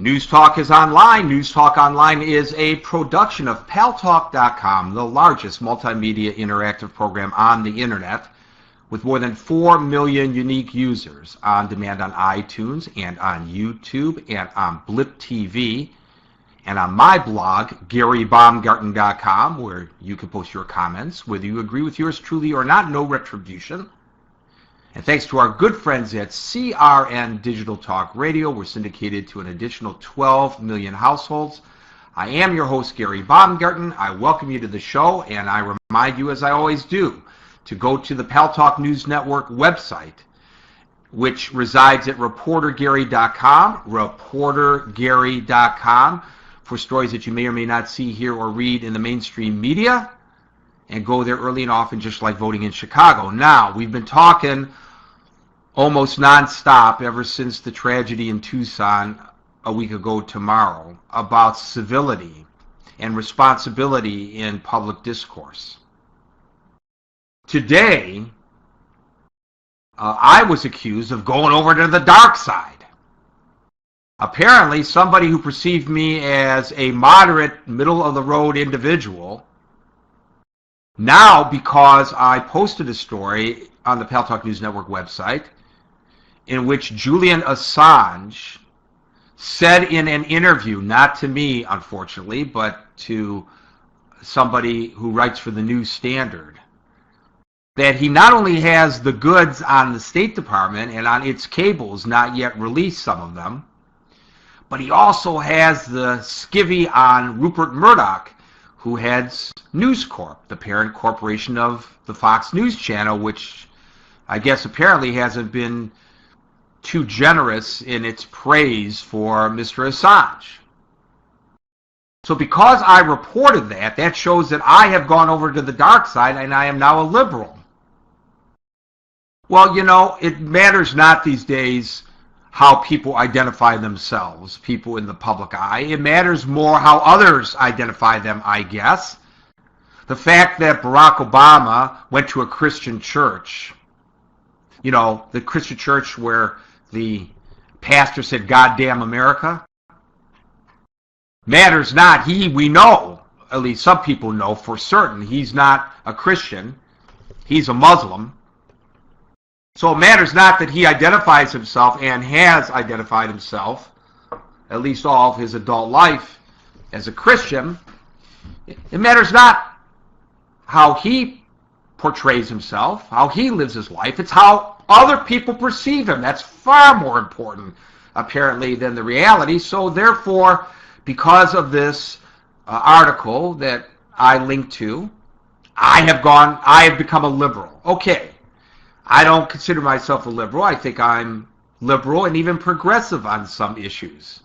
News Talk is online. News Talk Online is a production of paltalk.com, the largest multimedia interactive program on the internet, with more than 4 million unique users on demand on iTunes and on YouTube and on Blip TV and on my blog, GaryBaumgarten.com, where you can post your comments, whether you agree with yours truly or not, no retribution. And thanks to our good friends at CRN Digital Talk Radio, we're syndicated to an additional 12 million households. I am your host, Gary Baumgarten. I welcome you to the show, and I remind you, as I always do, to go to the Paltalk News Network website, which resides at reportergary.com, reportergary.com, for stories that you may or may not see, hear, or read in the mainstream media, and go there early and often, just like voting in Chicago. Now, we've been talking almost nonstop ever since the tragedy in Tucson a week ago tomorrow about civility and responsibility in public discourse. Today, I was accused of going over to the dark side. Apparently, somebody who perceived me as a moderate, middle-of-the-road individual, now because I posted a story on the Paltalk News Network website in which Julian Assange said in an interview, not to me, unfortunately, but to somebody who writes for the News Standard, that he not only has the goods on the State Department and on its cables, not yet released some of them, but he also has the skivvy on Rupert Murdoch, who heads News Corp, the parent corporation of the Fox News Channel, which I guess apparently hasn't been too generous in its praise for Mr. Assange. So because I reported that, that shows that I have gone over to the dark side and I am now a liberal. Well, you know, it matters not these days how people identify themselves, people in the public eye. It matters more how others identify them, I guess. The fact that Barack Obama went to a Christian church, you know, the Christian church where the pastor said, "God damn America," matters not. We know, at least some people know for certain, he's not a Christian. He's a Muslim. So it matters not that he identifies himself and has identified himself, at least all of his adult life, as a Christian. It matters not how he portrays himself, how he lives his life. It's how other people perceive him. That's far more important, apparently, than the reality. So therefore, because of this article that I linked to, I have become a liberal. Okay. I don't consider myself a liberal. I think I'm liberal and even progressive on some issues.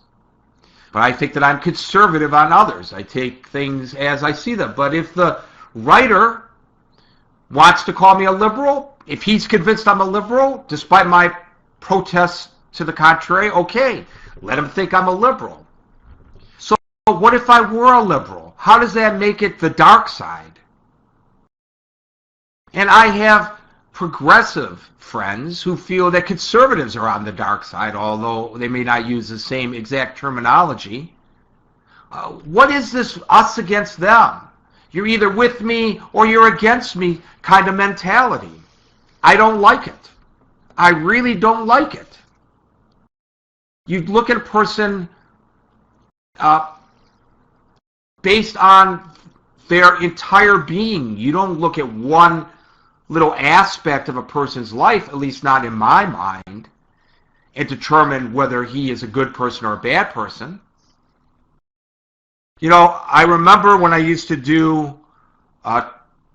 But I think that I'm conservative on others. I take things as I see them. But if the writer wants to call me a liberal, if he's convinced I'm a liberal, despite my protests to the contrary, okay, let him think I'm a liberal. So what if I were a liberal? How does that make it the dark side? And I have progressive friends who feel that conservatives are on the dark side, although they may not use the same exact terminology. What is this us against them? You're either with me or you're against me kind of mentality. I don't like it. I really don't like it. You look at a person based on their entire being. You don't look at one little aspect of a person's life, at least not in my mind, and determine whether he is a good person or a bad person. You know, I remember when I used to do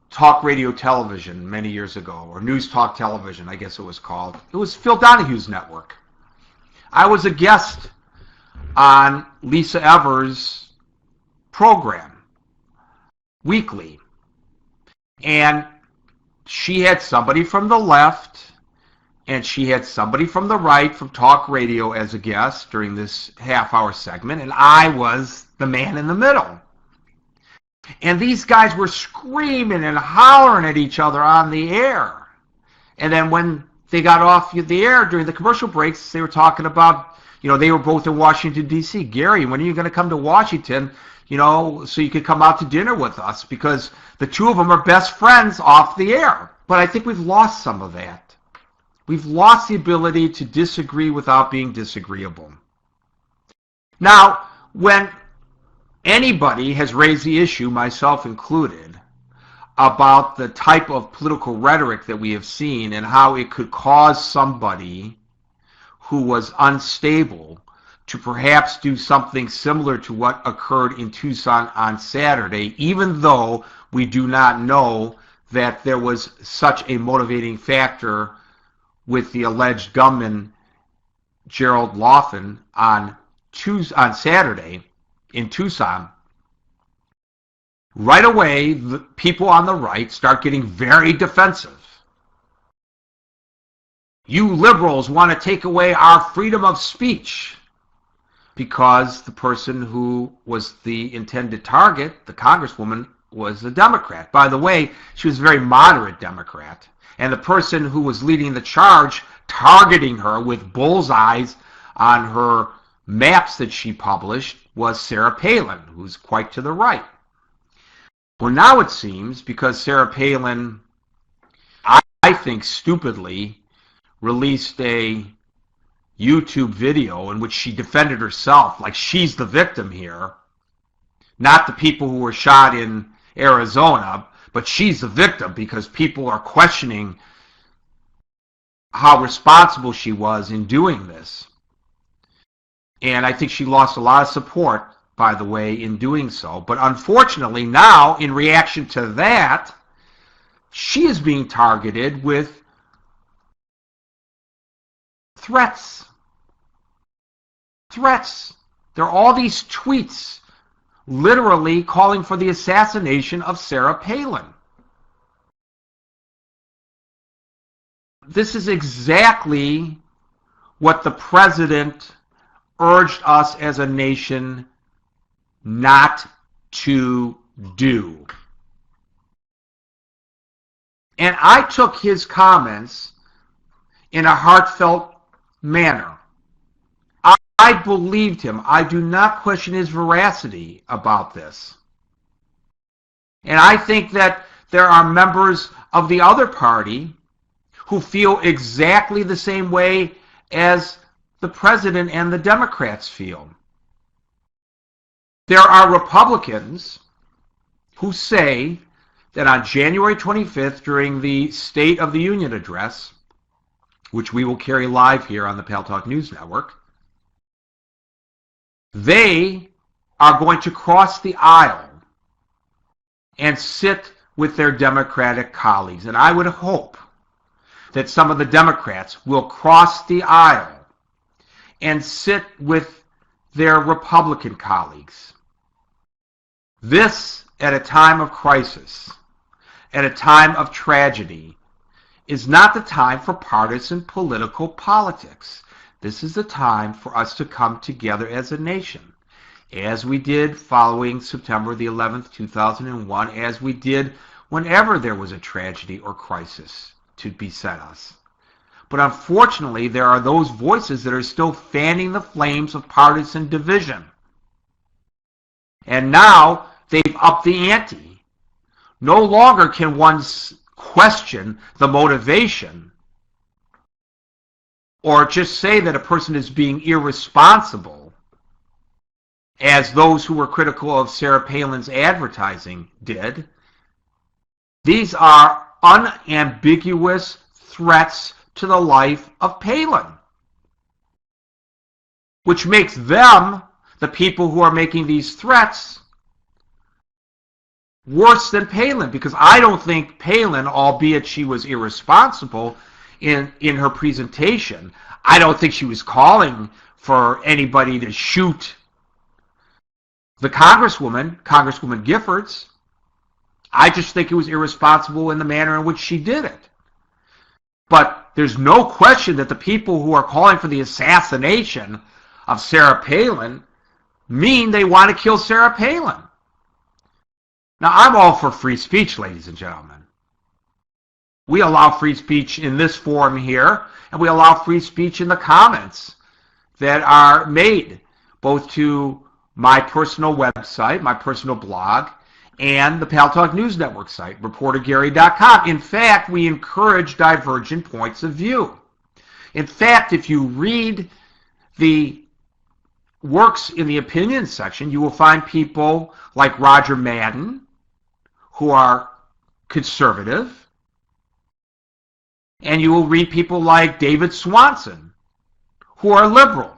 talk radio television many years ago, or news talk television, I guess it was called. It was Phil Donahue's network. I was a guest on Lisa Evers' program, weekly, and she had somebody from the left and she had somebody from the right from talk radio as a guest during this half-hour segment, and I was the man in the middle. And these guys were screaming and hollering at each other on the air. And then when they got off the air during the commercial breaks, they were talking about they were both in Washington, D.C. Gary, when are you going to come to Washington, so you could come out to dinner with us? Because the two of them are best friends off the air. But I think we've lost some of that. We've lost the ability to disagree without being disagreeable. Now, when anybody has raised the issue, myself included, about the type of political rhetoric that we have seen and how it could cause somebody who was unstable to perhaps do something similar to what occurred in Tucson on Saturday, even though we do not know that there was such a motivating factor with the alleged gunman Gerald Laughlin on Saturday in Tucson. Right away, the people on the right start getting very defensive. You liberals want to take away our freedom of speech, because the person who was the intended target, the congresswoman, was a Democrat. By the way, she was a very moderate Democrat. And the person who was leading the charge, targeting her with bullseyes on her maps that she published, was Sarah Palin, who's quite to the right. Well, now it seems, because Sarah Palin, I think stupidly, released a YouTube video in which she defended herself, like she's the victim here, not the people who were shot in Arizona, but she's the victim because people are questioning how responsible she was in doing this. And I think she lost a lot of support, by the way, in doing so. But unfortunately, now, in reaction to that, she is being targeted with threats. Threats. There are all these tweets literally calling for the assassination of Sarah Palin. This is exactly what the president urged us as a nation not to do. And I took his comments in a heartfelt manner. I believed him. I do not question his veracity about this. And I think that there are members of the other party who feel exactly the same way as the president and the Democrats feel. There are Republicans who say that on January 25th, during the State of the Union address, which we will carry live here on the Pal Talk News Network, they are going to cross the aisle and sit with their Democratic colleagues. And I would hope that some of the Democrats will cross the aisle and sit with their Republican colleagues. This, at a time of crisis, at a time of tragedy, is not the time for partisan political politics. This is the time for us to come together as a nation, as we did following September the 11th, 2001, as we did whenever there was a tragedy or crisis to beset us. But unfortunately, there are those voices that are still fanning the flames of partisan division. And now they've upped the ante. No longer can one question the motivation or just say that a person is being irresponsible, as those who were critical of Sarah Palin's advertising did. These are unambiguous threats to the life of Palin, which makes them, the people who are making these threats, worse than Palin, because I don't think Palin, albeit she was irresponsible in her presentation, I don't think she was calling for anybody to shoot the Congresswoman Giffords. I just think it was irresponsible in the manner in which she did it. But there's no question that the people who are calling for the assassination of Sarah Palin mean they want to kill Sarah Palin. Now, I'm all for free speech, ladies and gentlemen. We allow free speech in this forum here, and we allow free speech in the comments that are made both to my personal website, my personal blog, and the Pal Talk News Network site, reportergary.com. In fact, we encourage divergent points of view. In fact, if you read the works in the opinion section, you will find people like Roger Madden, who are conservative, and you will read people like David Swanson, who are liberal.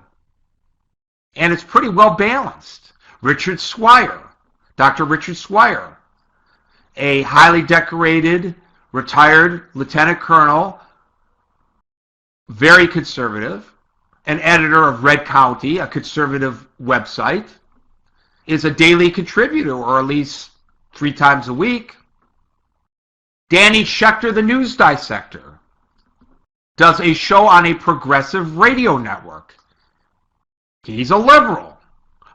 And it's pretty well balanced. Richard Swire, Dr. Richard Swire, a highly decorated, retired lieutenant colonel, very conservative, an editor of Red County, a conservative website, is a daily contributor, or at least 3 times a week. Danny Schechter, the news dissector, does a show on a progressive radio network. He's a liberal.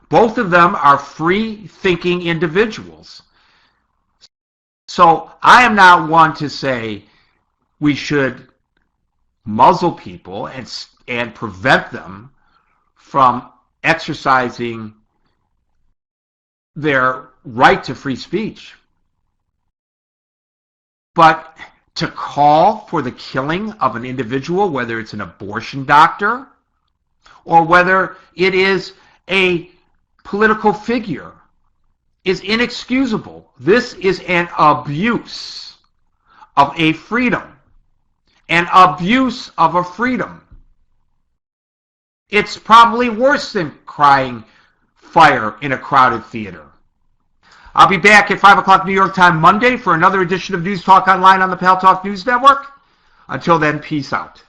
Both of them are free-thinking individuals. So I am not one to say we should muzzle people and prevent them from exercising their right to free speech. But to call for the killing of an individual, whether it's an abortion doctor or whether it is a political figure, is inexcusable. This is an abuse of a freedom. An abuse of a freedom. It's probably worse than crying fire in a crowded theater. I'll be back at 5 o'clock New York time Monday for another edition of News Talk Online on the Pal Talk News Network. Until then, peace out.